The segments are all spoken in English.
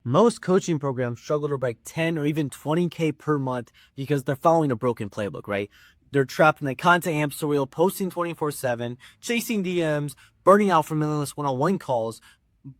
Most coaching programs struggle to break 10 or even 20K per month because they're following a broken playbook, right? They're trapped in the content hamster wheel, posting 24/7, chasing DMs, burning out from endless one-on-one calls,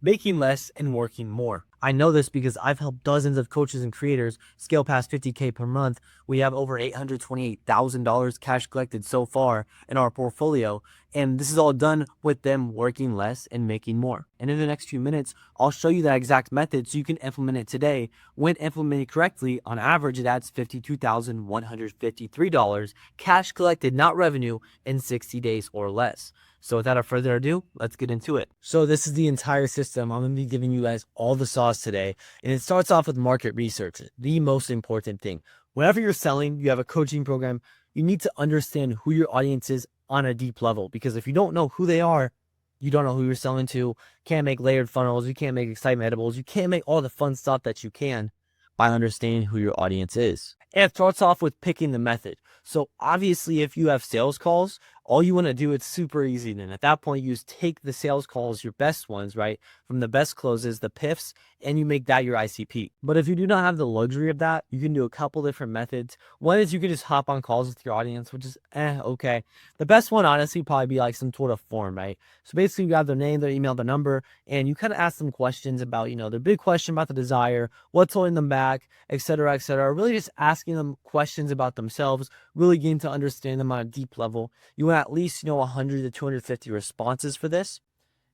making less and working more. I know this because I've helped dozens of coaches and creators scale past 50K per month. We have over $828,000 cash collected so far in our portfolio. And this is all done with them working less and making more. And in the next few minutes, I'll show you that exact method so you can implement it today. When implemented correctly, on average, it adds $52,153 cash collected, not revenue, in 60 days or less. So without further ado, let's get into it. So this is the entire system. I'm going to be giving you guys all the sauce today. And it starts off with market research, the most important thing. Whenever you're selling, you have a coaching program, you need to understand who your audience is on a deep level. Because if you don't know who they are, you don't know who you're selling to. Can't make layered funnels. You can't make excitement edibles. You can't make all the fun stuff that you can by understanding who your audience is. And it starts off with picking the method. So obviously, if you have sales calls, all you want to do, it's super easy. Then at that point, you just take the sales calls, your best ones, right? From the best closes, the PIFs, and you make that your ICP. But if you do not have the luxury of that, you can do a couple different methods. One is you can just hop on calls with your audience, which is okay. The best one, honestly, probably be like some sort of form, right? So basically, you have their name, their email, their number, and you kind of ask them questions about, their big question about the desire, what's holding them back, etc., etc. Really just asking them questions about themselves, really getting to understand them on a deep level. You want at least, 100 to 250 responses for this.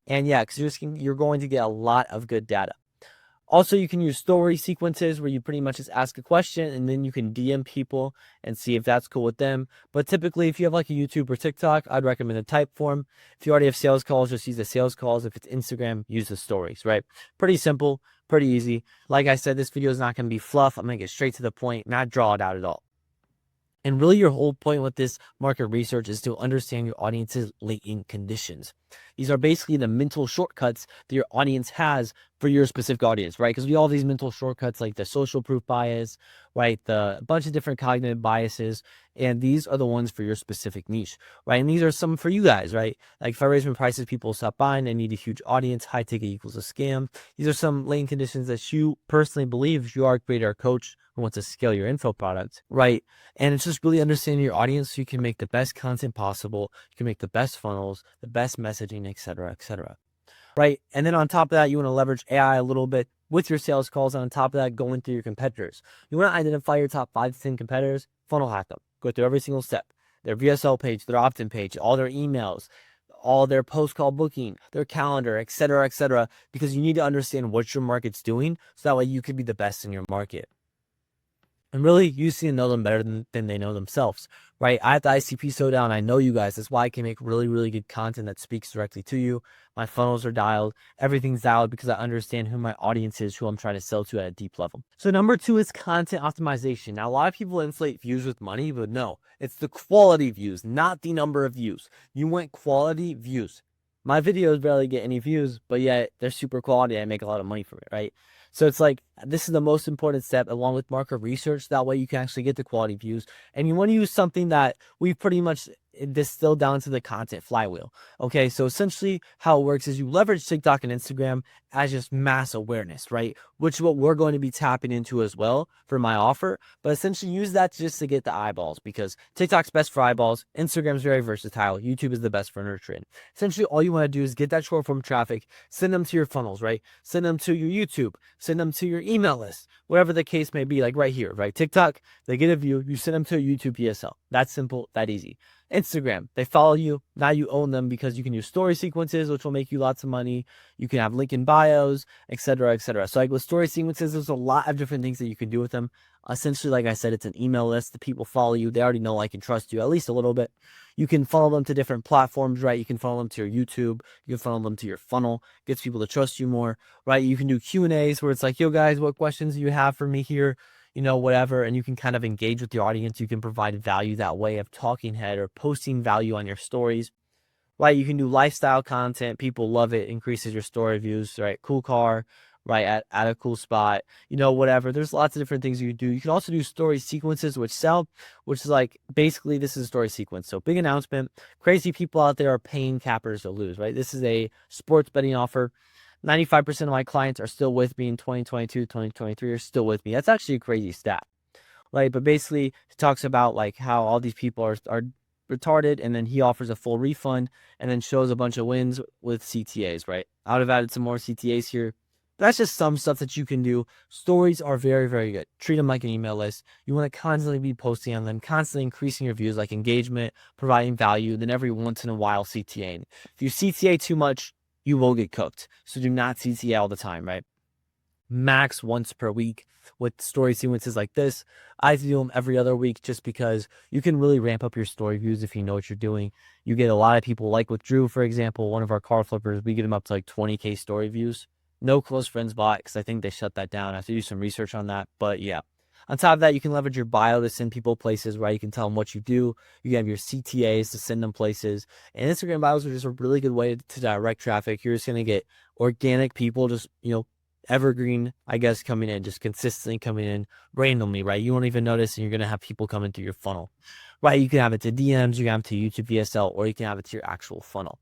And yeah, because you're going to get a lot of good data. Also, you can use story sequences where you pretty much just ask a question and then you can DM people and see if that's cool with them. But typically, if you have like a YouTube or TikTok, I'd recommend a type form. If you already have sales calls, just use the sales calls. If it's Instagram, use the stories, right? Pretty simple, pretty easy. Like I said, this video is not going to be fluff. I'm going to get straight to the point, not draw it out at all. And really your whole point with this market research is to understand your audience's latent conditions. These are basically the mental shortcuts that your audience has for your specific audience, right? Because we all have these mental shortcuts like the social proof bias, right? The bunch of different cognitive biases. And these are the ones for your specific niche, right? And these are some for you guys, right? Like if I raise my prices, people stop buying. I need a huge audience. High ticket equals a scam. These are some latent conditions that you personally believe if you are a creator or coach who wants to scale your info product, right? And it's just really understanding your audience so you can make the best content possible. You can make the best funnels, the best messaging, etc., etc. Right? And then on top of that, you want to leverage AI a little bit with your sales calls. And on top of that, going through your competitors. You want to identify your top 5 to 10 competitors, funnel hack them, go through every single step, their VSL page, their opt-in page, all their emails, all their post-call booking, their calendar, etc., because you need to understand what your market's doing so that way you can be the best in your market. And really, you see and know them better than they know themselves, right? I have the ICP so down. I know you guys. That's why I can make really, really good content that speaks directly to you. My funnels are dialed. Everything's dialed because I understand who my audience is, who I'm trying to sell to at a deep level. So number 2 is content optimization. Now, a lot of people inflate views with money, but no, it's the quality views, not the number of views. You want quality views. My videos barely get any views, but yet they're super quality. I make a lot of money from it, right? So it's like, this is the most important step along with market research. That way you can actually get the quality views. And you want to use something that we've pretty much distilled down to the content flywheel. Okay, so essentially how it works is you leverage TikTok and Instagram as just mass awareness, right? Which is what we're going to be tapping into as well for my offer. But essentially use that just to get the eyeballs, because TikTok's best for eyeballs. Instagram's very versatile. YouTube is the best for nurturing. Essentially all you want to do is get that short form traffic, send them to your funnels, right? Send them to your YouTube, send them to your email list, whatever the case may be, like right here, right? TikTok, they get a view, you send them to a YouTube PSL. That simple, that easy. Instagram, they follow you. Now you own them because you can use story sequences, which will make you lots of money. You can have link in bios, etc., etc. So like with story sequences, there's a lot of different things that you can do with them. Essentially, like I said, it's an email list. The people follow you. They already know, like, and trust you at least a little bit. You can funnel them to different platforms, right? You can funnel them to your YouTube. You can funnel them to your funnel. Gets people to trust you more, right? You can do Q&As where it's like, yo guys, what questions do you have for me here? Whatever, and you can kind of engage with your audience. You can provide value that way of talking head or posting value on your stories, right? You can do lifestyle content. People love it. Increases your story views, right? Cool car, right? At a cool spot, whatever. There's lots of different things you can do. You can also do story sequences, which sell, which is like, basically this is a story sequence. So big announcement, crazy people out there are paying cappers to lose, right? This is a sports betting offer. 95% of my clients are still with me in 2022, 2023 are still with me. That's actually a crazy stat. Like, but basically it talks about like how all these people are retarded, and then he offers a full refund and then shows a bunch of wins with CTAs, right? I would have added some more CTAs here. That's just some stuff that you can do. Stories are very, very good. Treat them like an email list. You want to constantly be posting on them, constantly increasing your views, like engagement, providing value, then every once in a while CTAing. If you CTA too much, you will get cooked. So do not CTA all the time, right? Max once per week with story sequences like this. I do them every other week just because you can really ramp up your story views if you know what you're doing. You get a lot of people, like with Drew, for example, one of our car flippers, we get him up to like 20K story views. No close friends bot, because I think they shut that down. I have to do some research on that. But yeah. On top of that, you can leverage your bio to send people places, right? You can tell them what you do. You can have your CTAs to send them places. And Instagram bios are just a really good way to direct traffic. You're just going to get organic people just, evergreen, I guess, coming in, just consistently coming in randomly, right? You won't even notice, and you're going to have people coming through your funnel, right? You can have it to DMs, you can have it to YouTube VSL, or you can have it to your actual funnel.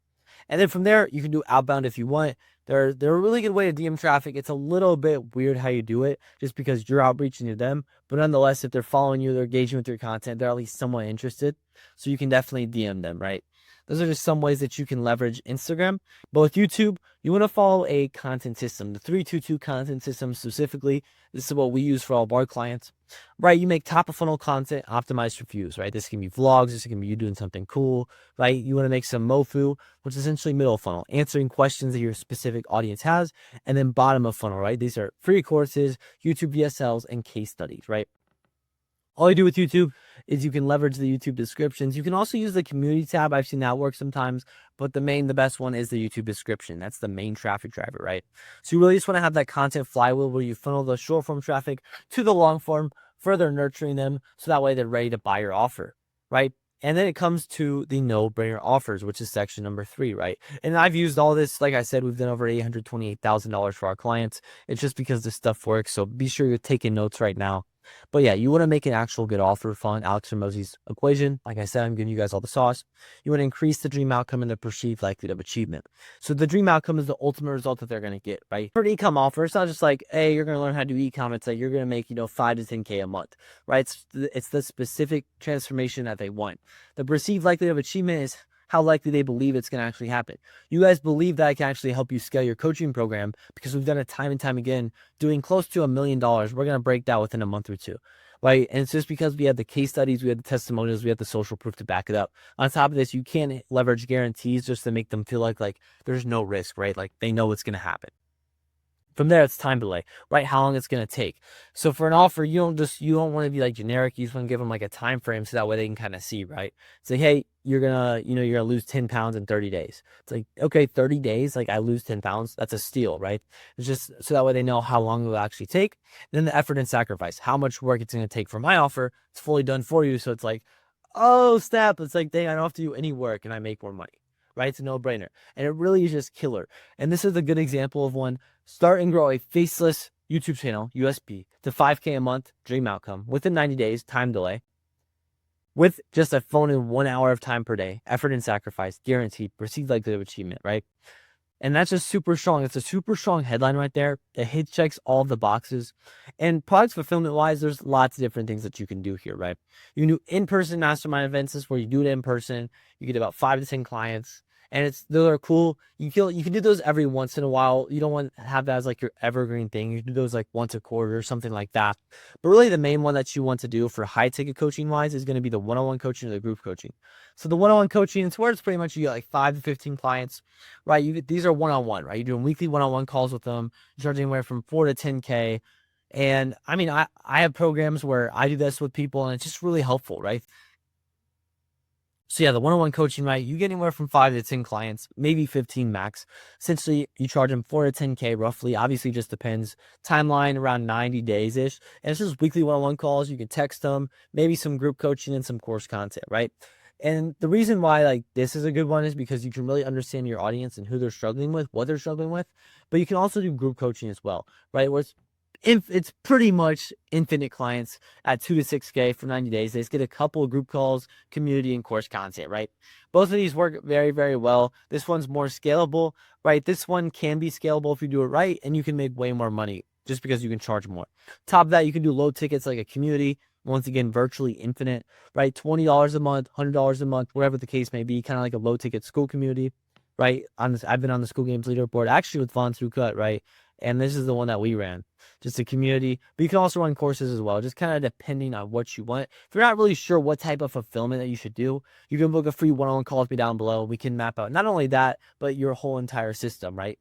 And then from there, you can do outbound if you want. They're a really good way to DM traffic. It's a little bit weird how you do it just because you're outreaching to them. But nonetheless, if they're following you, they're engaging with your content, they're at least somewhat interested. So you can definitely DM them, right? Those are just some ways that you can leverage Instagram. But with YouTube, you want to follow a content system, the 322 content system specifically. This is what we use for all of our clients, right? You make top of funnel content optimized for views, right? This can be vlogs. This can be you doing something cool, right? You want to make some MoFu, which is essentially middle funnel, answering questions that your specific audience has, and then bottom of funnel, right? These are free courses, YouTube VSLs, and case studies, right? All you do with YouTube is you can leverage the YouTube descriptions. You can also use the community tab. I've seen that work sometimes, but the best one is the YouTube description. That's the main traffic driver, right? So you really just want to have that content flywheel where you funnel the short form traffic to the long form, further nurturing them so that way they're ready to buy your offer, right? And then it comes to the no-brainer offers, which is section number 3, right? And I've used all this. Like I said, we've done over $828,000 for our clients. It's just because this stuff works. So be sure you're taking notes right now. But yeah, you want to make an actual good offer, following Alex Hormozi's equation. Like I said, I'm giving you guys all the sauce. You want to increase the dream outcome and the perceived likelihood of achievement. So the dream outcome is the ultimate result that they're going to get, right? For an e-com offer, it's not just like, hey, you're going to learn how to do e-com. It's like you're going to make, 5 to 10K a month, right? It's the specific transformation that they want. The perceived likelihood of achievement is how likely they believe it's going to actually happen. You guys believe that I can actually help you scale your coaching program because we've done it time and time again, doing close to $1 million. We're going to break that within a month or two, right? And it's just because we had the case studies, we had the testimonials, we had the social proof to back it up. On top of this, you can't leverage guarantees just to make them feel like there's no risk, right? Like they know what's going to happen. From there, it's time delay, right? How long it's going to take. So for an offer, you don't want to be like generic. You just want to give them like a time frame so that way they can kind of see, right? Say, hey, you're going to lose 10 pounds in 30 days. It's like, okay, 30 days, like I lose 10 pounds. That's a steal, right? It's just so that way they know how long it will actually take. And then the effort and sacrifice, how much work it's going to take for my offer. It's fully done for you. So it's like, oh, snap. It's like, dang, I don't have to do any work and I make more money, right? It's a no-brainer. And it really is just killer. And this is a good example of one. Start and grow a faceless YouTube channel, USP, to 5K a month, dream outcome, within 90 days, time delay, with just a phone in 1 hour of time per day, effort and sacrifice, guaranteed, perceived likelihood of achievement, right? And that's just super strong. It's a super strong headline right there. It checks all the boxes. And product fulfillment wise, there's lots of different things that you can do here, right? You can do in-person mastermind events. This is where you do it in person. You get about 5 to 10 clients. And those are cool. You can do those every once in a while. You don't want to have that as like your evergreen thing. You do those like once a quarter or something like that. But really the main one that you want to do for high ticket coaching wise is going to be the one-on-one coaching or the group coaching. So the one-on-one coaching, it's where it's pretty much you get like 5 to 15 clients, right? These are one-on-one, right? You're doing weekly one-on-one calls with them. You're charging anywhere from 4 to 10K. And I mean, I have programs where I do this with people and it's just really helpful, right? So yeah, the one-on-one coaching, right? You get anywhere from 5 to 10 clients, maybe 15 max. Essentially, you charge them 4 to 10K roughly. Obviously, just depends. Timeline around 90 days-ish. And it's just weekly one-on-one calls. You can text them, maybe some group coaching and some course content, right? And the reason why like this is a good one is because you can really understand your audience and who they're struggling with, what they're struggling with. But you can also do group coaching as well, right? Where it's it's pretty much infinite clients at 2 to 6K for 90 days. They just get a couple of group calls, community, and course content, right? Both of these work very, very well. This one's more scalable, right? This one can be scalable if you do it right, and you can make way more money just because you can charge more. Top of that, you can do low tickets like a community. Once again, virtually infinite, right? $20 a month, $100 a month, whatever the case may be, kind of like a low ticket school community, right? I've been on the school games leaderboard actually with Von Through Cut, right? And this is the one that we ran, just a community. But you can also run courses as well, just kind of depending on what you want. If you're not really sure what type of fulfillment that you should do, you can book a free one-on-one call with me down below. We can map out not only that, but your whole entire system, right?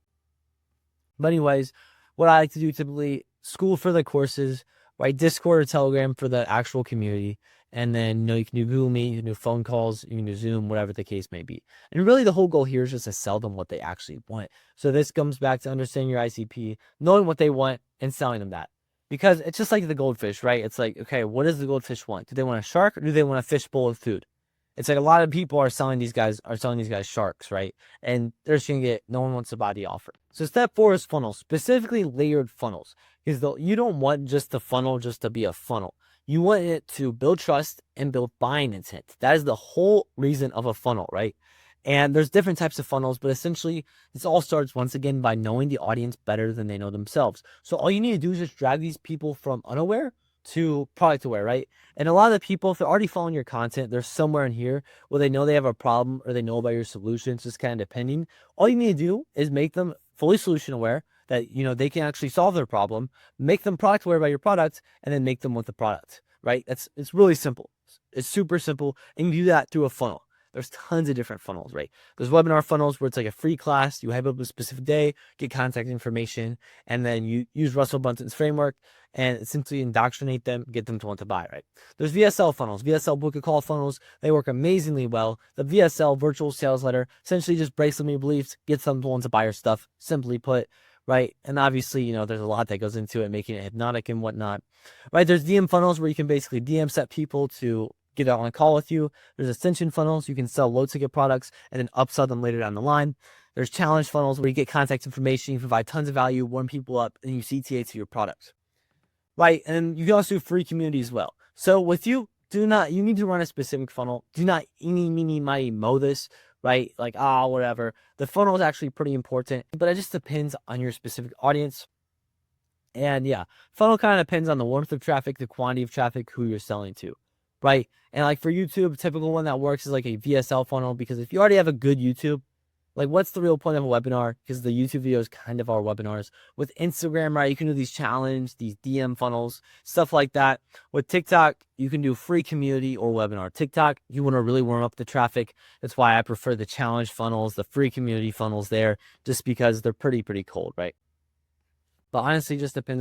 But anyways, what I like to do typically, school for the courses, right? Discord or Telegram for the actual community. And then, you can do Google Meet, you can do phone calls, you can do Zoom, whatever the case may be. And really the whole goal here is just to sell them what they actually want. So this comes back to understanding your ICP, knowing what they want and selling them that. Because it's just like the goldfish, right? It's like, okay, what does the goldfish want? Do they want a shark or do they want a fishbowl of food? It's like a lot of people are selling these guys sharks, right? And they're just gonna get, no one wants to buy the offer. So step 4 is funnels, specifically layered funnels. Because you don't want just the funnel just to be a funnel. You want it to build trust and build buying intent. That is the whole reason of a funnel, right? And there's different types of funnels, but essentially this all starts once again by knowing the audience better than they know themselves. So all you need to do is just drag these people from unaware to product aware, right? And a lot of the people, if they're already following your content, they're somewhere in here where they know they have a problem or they know about your solutions, just kind of depending. All you need to do is make them fully solution aware, that they can actually solve their problem, make them product aware about your product, and then make them want the product, right? It's really simple. It's super simple, and you do that through a funnel. There's tons of different funnels, right? There's webinar funnels where it's like a free class, you hype up a specific day, get contact information, and then you use Russell Brunson's framework and essentially indoctrinate them, get them to want to buy, right? There's VSL funnels, VSL book a call funnels. They work amazingly well. The VSL virtual sales letter essentially just breaks them your beliefs, gets them to want to buy your stuff, simply put, right? And obviously, there's a lot that goes into it, making it hypnotic and whatnot, right? There's DM funnels where you can basically DM set people to get on a call with you. There's ascension funnels. You can sell low ticket products and then upsell them later down the line. There's challenge funnels where you get contact information, you provide tons of value, warm people up, and you CTA to your product, right? And you can also do free community as well. So with you need to run a specific funnel. Do not eeny, meeny, miny, mow this, right? Like, whatever. The funnel is actually pretty important, but it just depends on your specific audience. And yeah, funnel kind of depends on the warmth of traffic, the quantity of traffic, who you're selling to, right? And like for YouTube, a typical one that works is like a VSL funnel, because if you already have a good YouTube, like what's the real point of a webinar? Because the YouTube videos kind of are webinars. With Instagram, right, you can do these challenge, these DM funnels, stuff like that. With TikTok, you can do free community or webinar. TikTok, you want to really warm up the traffic. That's why I prefer the challenge funnels, the free community funnels there, just because they're pretty cold, right? But honestly, just depends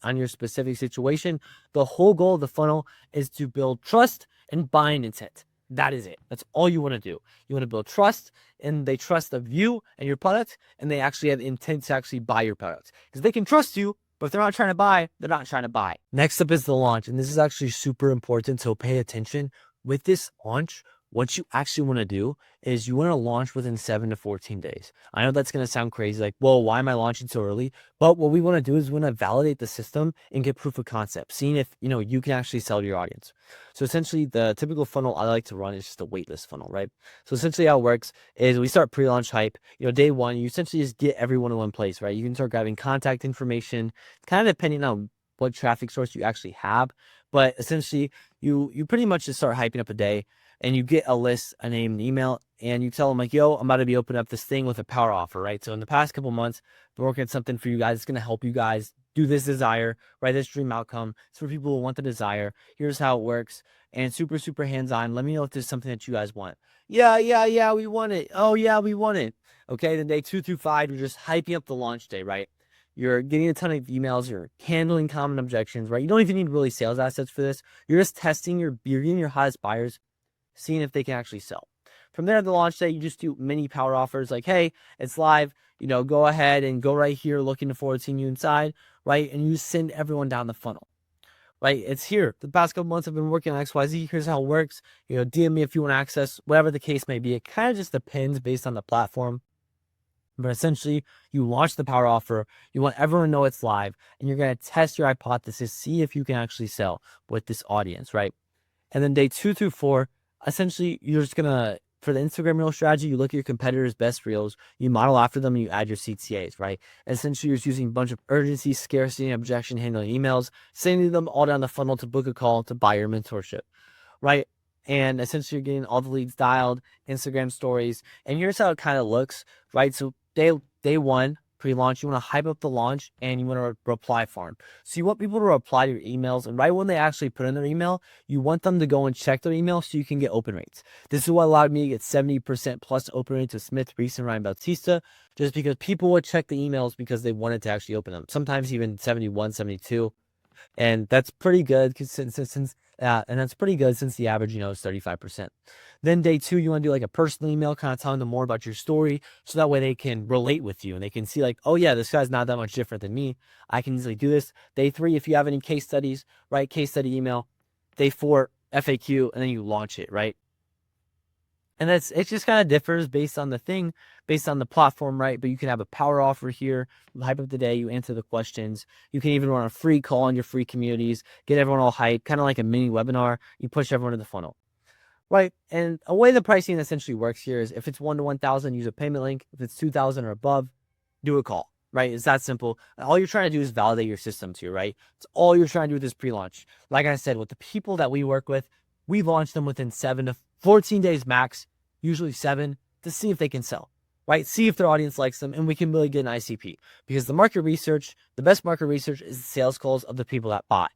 on your specific situation. The whole goal of the funnel is to build trust and buying intent. That is it. That's all you want to do. You want to build trust, and they trust of you and your product, and they actually have intent to actually buy your product. Because they can trust you, but if they're not trying to buy, they're not trying to buy. Next up is the launch, and this is actually super important, so pay attention. With this launch, what you actually want to do is you want to launch within 7 to 14 days. I know that's going to sound crazy, like, well, why am I launching so early? But what we want to do is we want to validate the system and get proof of concept, seeing if, you can actually sell to your audience. So essentially the typical funnel I like to run is just a waitlist funnel, right? So essentially how it works is we start pre-launch hype. Day one, you essentially just get everyone in one place, right? You can start grabbing contact information, kind of depending on what traffic source you actually have. But essentially you pretty much just start hyping up a day, and you get a list, a name, an email, and you tell them like, yo, I'm about to be opening up this thing with a power offer, right? So in the past couple months, I've been working on something for you guys. It's going to help you guys do this desire, right? This dream outcome. It's for people who want the desire. Here's how it works. And super hands-on. Let me know if there's something that you guys want. Yeah, we want it. Oh yeah, we want it. Okay, then day 2 through 5, you're just hyping up the launch day, right? You're getting a ton of emails. You're handling common objections, right? You don't even need really sales assets for this. You're just testing you're getting your hottest buyers, seeing if they can actually sell. From there, at the launch day, you just do mini power offers like, hey, it's live, go ahead and go right here, looking forward to seeing you inside, right? And you send everyone down the funnel, right? It's here. The past couple months I've been working on XYZ. Here's how it works. DM me if you want access, whatever the case may be. It kind of just depends based on the platform, But essentially, you launch the power offer, you want everyone to know it's live, and you're going to test your hypothesis, see if you can actually sell with this audience, right? And then day 2 through 4, essentially, you're just going to, for the Instagram reel strategy, you look at your competitors' best reels, you model after them, and you add your CTAs, right? Essentially, you're just using a bunch of urgency, scarcity, and objection handling emails, sending them all down the funnel to book a call to buy your mentorship, right? And essentially, you're getting all the leads dialed, Instagram stories, and here's how it kind of looks, right? So day 1, pre-launch, you want to hype up the launch, and you want to reply farm. So you want people to reply to your emails, and right when they actually put in their email, you want them to go and check their email so you can get open rates. This is what allowed me to get 70% plus open rates with Smith, Reese, and Ryan Bautista, just because people would check the emails because they wanted to actually open them. Sometimes even 71, 72. And that's pretty good since that's pretty good since the average, is 35%. Then day 2, you want to do like a personal email, kind of telling them more about your story, so that way they can relate with you and they can see like, oh yeah, this guy's not that much different than me. I can easily do this. Day 3, if you have any case studies, right? Case study email. Day 4, FAQ, and then you launch it, right? And it just kind of differs based on the platform, right? But you can have a power offer here, hype of the day, you answer the questions. You can even run a free call on your free communities, get everyone all hyped, kind of like a mini webinar. You push everyone to the funnel, right? And a way the pricing essentially works here is if it's 1 to 1,000, use a payment link. If it's 2,000 or above, do a call, right? It's that simple. All you're trying to do is validate your systems here, right? It's all you're trying to do with this pre-launch. Like I said, with the people that we work with, we launch them within 7 to 14 days max, usually 7, to see if they can sell, right? See if their audience likes them, and we can really get an ICP. Because the best market research is the sales calls of the people that buy.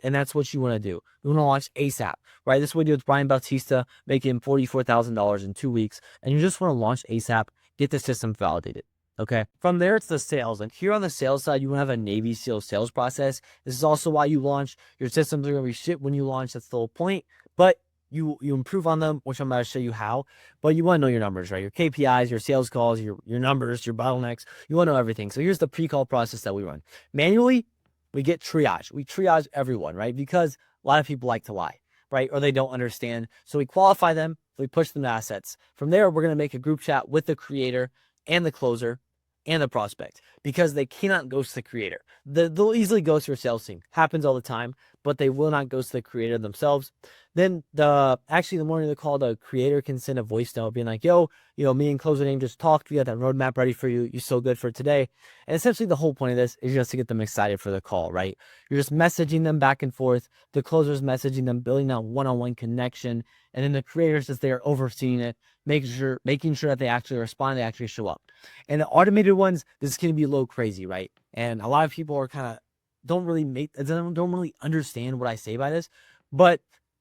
And that's what you want to do. You want to launch ASAP, right? This is what we did with Brian Bautista, making $44,000 in 2 weeks. And you just want to launch ASAP, get the system validated. Okay. From there, it's the sales. And here on the sales side, you want to have a Navy SEAL sales process. This is also why you launch. Your systems are going to be shit when you launch. That's the whole point. But you improve on them, which I'm going to show you how. But you want to know your numbers, right? Your KPIs, your sales calls, your numbers, your bottlenecks. You want to know everything. So here's the pre-call process that we run. Manually, we get triage. We triage everyone, right? Because a lot of people like to lie, right? Or they don't understand. So we qualify them. We push them to assets. From there, we're going to make a group chat with the creator and the closer and the prospect, because they cannot ghost the creator. They'll easily ghost your sales team. Happens all the time, but they will not ghost the creator themselves. Then the morning of the call, the creator can send a voice note being like, yo, me and closer name just talked. We got that roadmap ready for you. You're so good for today. And essentially the whole point of this is just to get them excited for the call, right? You're just messaging them back and forth. The closer's messaging them, building that one-on-one connection. And then the creators, as they are overseeing it, making sure that they actually respond, they actually show up. And the automated ones, this can be a little crazy, right? And a lot of people are kind of don't really understand what I say by this, but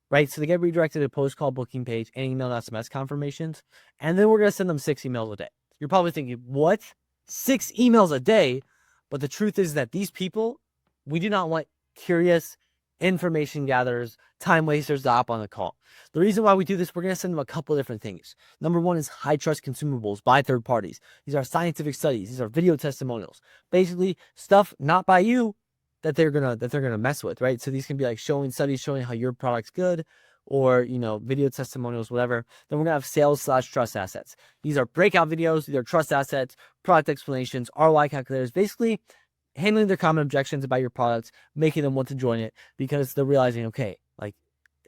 right. So they get redirected to a post-call booking page and email and SMS confirmations, and then we're gonna send them 6 emails a day. You're probably thinking, what? 6 emails a day? But the truth is that these people, we do not want curious information gatherers, time wasters to hop on the call. The reason why we do this, we're going to send them a couple of different things. Number 1 is high trust consumables by third parties. These are scientific studies. These are video testimonials. Basically, stuff not by you that they're gonna mess with, right? So these can be like studies showing how your product's good, or video testimonials, whatever. Then we're gonna have sales/trust assets. These are breakout videos. These are trust assets, product explanations, ROI calculators. Basically, handling their common objections about your products, making them want to join it because they're realizing, okay, like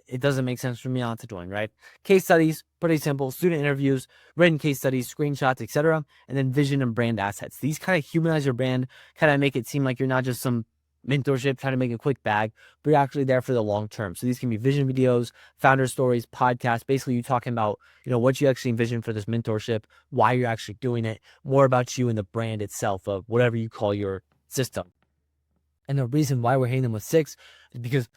it doesn't make sense for me not to join, right? Case studies, pretty simple. Student interviews, written case studies, screenshots, etc. And then vision and brand assets. These kind of humanize your brand, kind of make it seem like you're not just some mentorship trying to make a quick bag, but you're actually there for the long term. So these can be vision videos, founder stories, podcasts, basically you talking about, what you actually envision for this mentorship, why you're actually doing it, more about you and the brand itself of whatever you call your system. And the reason why we're hitting them with 6 is because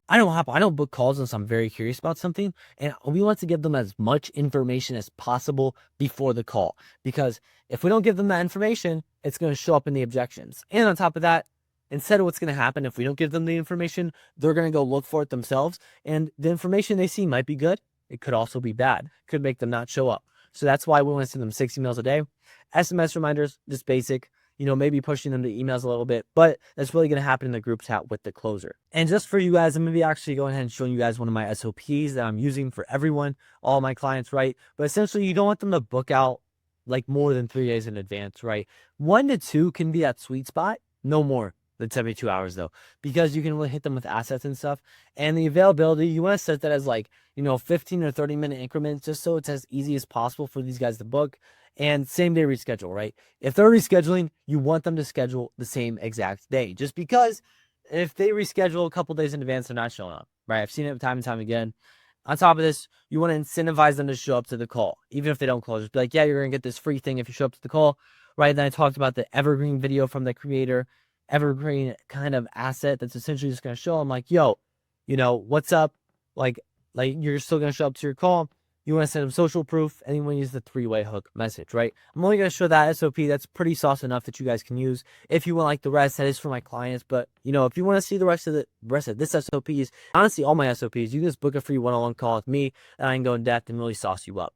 I don't book calls unless I'm very curious about something, and we want to give them as much information as possible before the call, because if we don't give them that information, it's going to show up in the objections. And on top of that, instead of what's going to happen if we don't give them the information, they're going to go look for it themselves, and the information they see might be good. It could also be bad. Could make them not show up. So that's why we want to send them 6 emails a day. SMS reminders, just basic. Maybe pushing them to emails a little bit, but that's really going to happen in the group chat with the closer. And just for you guys, I'm going to be actually going ahead and showing you guys one of my SOPs that I'm using for everyone, all my clients, right? But essentially, you don't want them to book out like more than 3 days in advance, right? 1 to 2 can be that sweet spot, no more than 72 hours though, because you can really hit them with assets and stuff. And the availability, you want to set that as like, 15 or 30-minute increments, just so it's as easy as possible for these guys to book. And same day reschedule, right? If they're rescheduling, you want them to schedule the same exact day, just because if they reschedule a couple days in advance, they're not showing up, right? I've seen it time and time again. On top of this, you want to incentivize them to show up to the call, even if they don't call. Just be like, yeah, you're going to get this free thing if you show up to the call, right? Then I talked about the evergreen video from the creator, evergreen kind of asset that's essentially just going to show them like, yo, what's up? Like you're still going to show up to your call. You want to send them social proof, and you want to use the 3-way hook message, right? I'm only going to show that SOP. That's pretty sauce enough that you guys can use. If you want like the rest, that is for my clients. But if you want to see the rest of this SOPs, honestly, all my SOPs, you can just book a free one-on-one call with me, and I can go in depth and really sauce you up.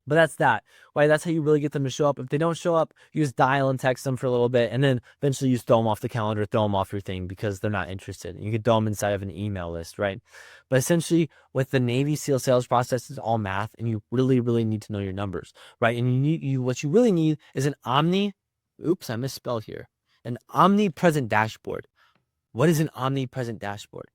But that's that, right? That's how you really get them to show up. If they don't show up, you just dial and text them for a little bit, and then eventually you just throw them off the calendar, throw them off your thing because they're not interested. You can throw them inside of an email list, right? But essentially, with the Navy SEAL sales process, it's all math, and you really, really need to know your numbers, right? And what you really need is oops, I misspelled here, an omnipresent dashboard. What is an omnipresent dashboard?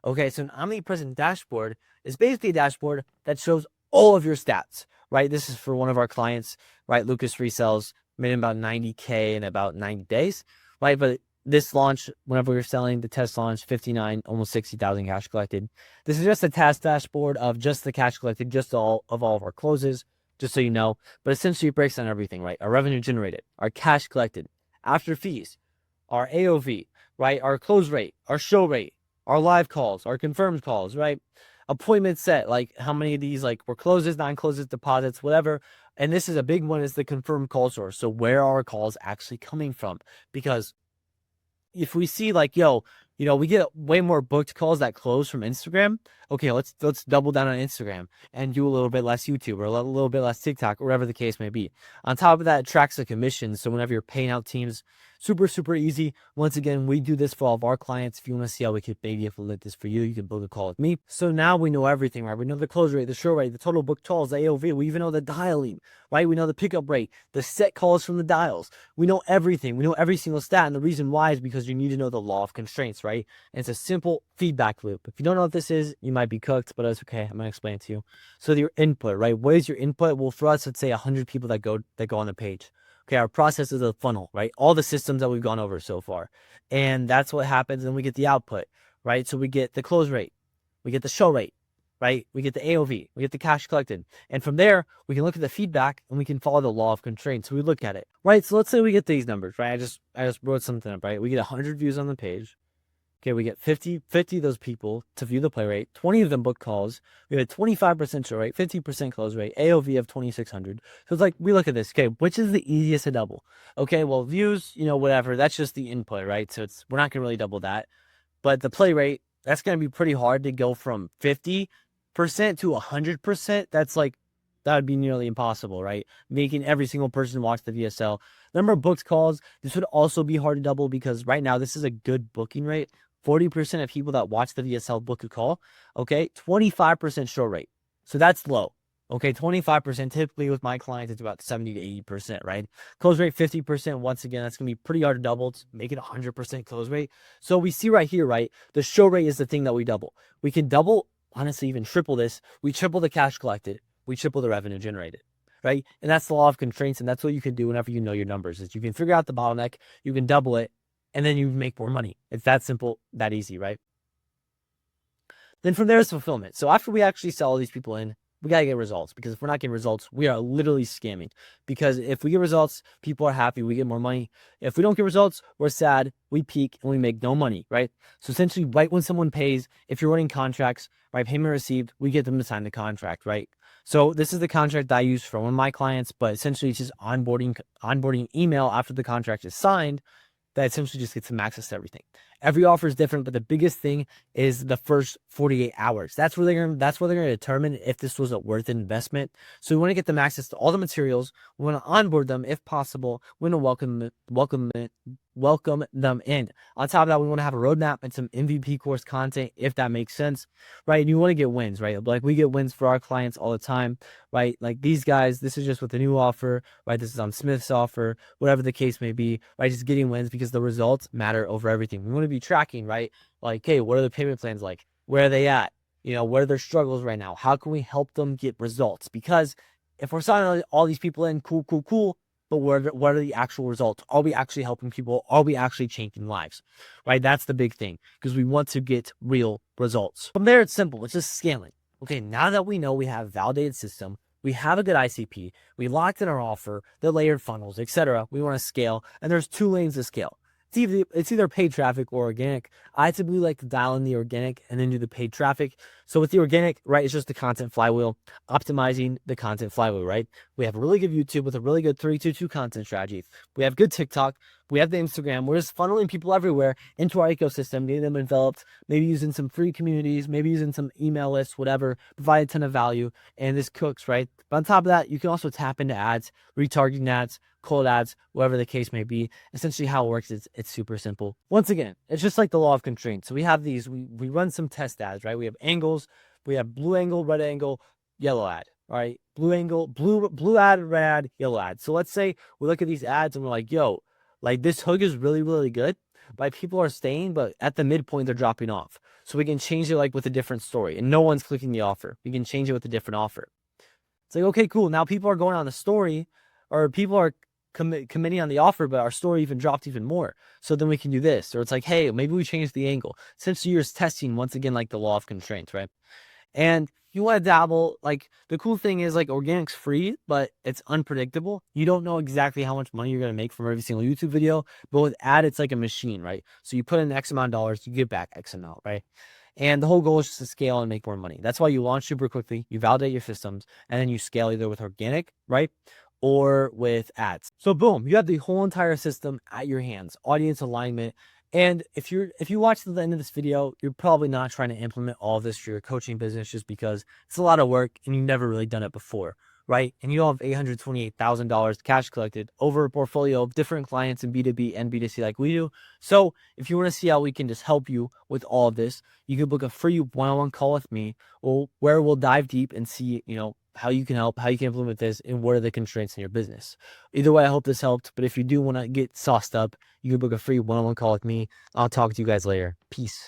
Okay, so an omnipresent dashboard is basically a dashboard that shows all of your stats, right? This is for one of our clients, right? Lucas Resells, made him about 90K in about 90 days, right? But this launch, whenever we were selling the test launch, 59, almost 60,000 cash collected. This is just a task dashboard of just the cash collected, just all of our closes, just so you know. But essentially, it breaks down everything, right? Our revenue generated, our cash collected, after fees, our AOV, right? Our close rate, our show rate, our live calls, our confirmed calls, right? Appointment set, like how many of these like were closes, non-closes, deposits, whatever. And this is a big one, is the confirmed call source. So where are our calls actually coming from? Because if we see like, yo, we get way more booked calls that close from Instagram. Okay, let's double down on Instagram and do a little bit less YouTube or a little bit less TikTok, or whatever the case may be. On top of that, it tracks the commission. So whenever you're paying out teams, super, super easy. Once again, we do this for all of our clients. If you want to see how we could maybe implement this for you, you can book a call with me. So now we know everything, right? We know the close rate, the show rate, the total booked calls, the AOV. We even know the dialing, right? We know the pickup rate, the set calls from the dials. We know everything. We know every single stat. And the reason why is because you need to know the law of constraints, right? And it's a simple feedback loop. If you don't know what this is, you might be cooked, but that's okay. I'm going to explain it to you. So your input, right? What is your input? Well, for us, let's say 100 people that go on the page. Okay, our process is a funnel, right? All the systems that we've gone over so far. And that's what happens. And we get the output, right? So we get the close rate, we get the show rate, right? We get the AOV, we get the cash collected. And from there, we can look at the feedback and we can follow the law of constraints. So we look at it, right? So let's say we get these numbers, right? I just wrote something up, right? We get 100 views on the page. Okay, we get 50 of those people to view the play rate, 20 of them book calls. We have a 25% show rate, 50% close rate, AOV of 2,600. So it's like, we look at this, okay, which is the easiest to double? Okay, well, views, whatever, that's just the input, right? So we're not going to really double that. But the play rate, that's going to be pretty hard to go from 50% to 100%. That would be nearly impossible, right? Making every single person watch the VSL. Number of booked calls, this would also be hard to double because right now this is a good booking rate. 40% of people that watch the VSL book a call, okay? 25% show rate. So that's low, okay? 25%, typically with my clients, it's about 70 to 80%, right? Close rate, 50%. Once again, that's going to be pretty hard to double to make it 100% close rate. So we see right here, right? The show rate is the thing that we double. We can double, honestly, even triple this. We triple the cash collected. We triple the revenue generated, right? And that's the law of constraints, and that's what you can do whenever you know your numbers. Is you can figure out the bottleneck, you can double it, and then you make more money. It's that simple, that easy, right? Then from there is fulfillment. So after we actually sell all these people in, we got to get results, because if we're not getting results, we are literally scamming. Because if we get results, people are happy, we get more money. If we don't get results, we're sad, we peak, and we make no money, right? So essentially, right when someone pays, if you're running contracts, right, payment received, we get them to sign the contract, right? So this is the contract that I use for one of my clients, but essentially it's just onboarding email after the contract is signed that essentially just gets them access to everything. Every offer is different, but the biggest thing is the first 48 hours. That's where they're gonna determine if this was a worth investment. So we want to get them access to all the materials. We want to onboard them if possible. We want to welcome welcome them in. On top of that, we want to have a roadmap and some MVP course content, if that makes sense, right? And you want to get wins, right? Like we get wins for our clients all the time, right? Like these guys, this is just with the new offer, right? This is on Smith's offer, whatever the case may be, right? Just getting wins because the results matter over everything. We want to be tracking, right? Like, hey, what are the payment plans like? Where are they at? What are their struggles right now? How can we help them get results? Because if we're signing all these people in, cool, but what are the actual results? Are we actually helping people? Are we actually changing lives? Right? That's the big thing because we want to get real results. From there, it's simple. It's just scaling. Okay, now that we know we have a validated system, we have a good ICP, we locked in our offer, the layered funnels, etc. We want to scale, and there's 2 lanes to scale. It's either paid traffic or organic. I typically like to dial in the organic and then do the paid traffic. So with the organic, right, it's just the content flywheel, optimizing the content flywheel, right? We have a really good YouTube with a really good 3-2-2 content strategy. We have good TikTok. We have the Instagram. We're just funneling people everywhere into our ecosystem, getting them enveloped, maybe using some free communities, maybe using some email lists, whatever, provide a ton of value, and this cooks, right? But on top of that, you can also tap into ads, retargeting ads, cold ads, whatever the case may be. Essentially how it works is it's super simple. Once again, it's just like the law of constraint. So we have these, we run some test ads, right? We have angles, we have blue angle, red angle, yellow ad, right? Blue angle, blue ad, red ad, yellow ad. So let's say we look at these ads and we're like, yo, like this hook is really, really good. But people are staying, but at the midpoint, they're dropping off. So we can change it like with a different story and no one's clicking the offer. We can change it with a different offer. It's like, okay, cool. Now people are going on the story or people are committing on the offer, but our story even dropped even more. So then we can do this. Or it's like, hey, maybe we change the angle. Essentially, you're testing once again, like the law of constraints, right? And you want to dabble, like the cool thing is like organic's free, but it's unpredictable. You don't know exactly how much money you're going to make from every single YouTube video, but with ad, it's like a machine, right? So you put in X amount of dollars, you get back X amount, right? And the whole goal is just to scale and make more money. That's why you launch super quickly, you validate your systems, and then you scale either with organic, right? Or with ads. So boom, you have the whole entire system at your hands, audience alignment. And if you watch to the end of this video, you're probably not trying to implement all of this for your coaching business just because it's a lot of work and you've never really done it before, right? And you don't have $828,000 cash collected over a portfolio of different clients in B2B and B2C like we do. So if you want to see how we can just help you with all of this, you can book a free one-on-one call with me where we'll dive deep and see, how you can help, how you can implement this, and what are the constraints in your business. Either way, I hope this helped. But if you do want to get sauced up, you can book a free one-on-one call with me. I'll talk to you guys later. Peace.